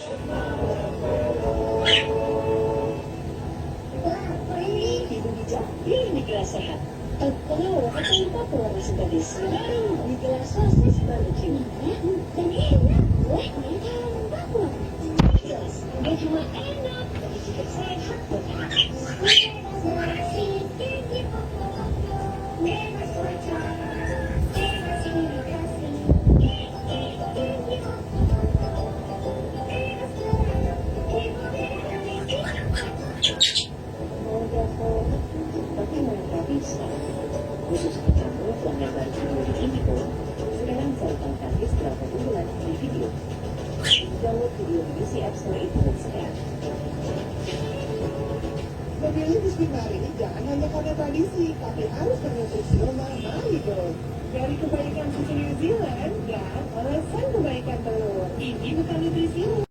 Ibu bijak, pilih mie gelas sehat. Telur atau 40 masih gadis. Sekarang mie gelas sosis barbecue. Dan enak. Wah, enak banget. Mie gelas, gak cuma enak, tapi juga sehat buat anak. Tapi mereka bisa. Khusus kamu pelanggan baru di Indigo. Sekarang saya gratis berapa bulan di video. Download video di App Store Internet sekarang. Memilih biskuit Marie jangan hanya karena tradisi, tapi harus bernutrisional Marigo. Dari kebaikan susu New Zealand dan alasan kebaikan telur. Ini bukan nutrisi.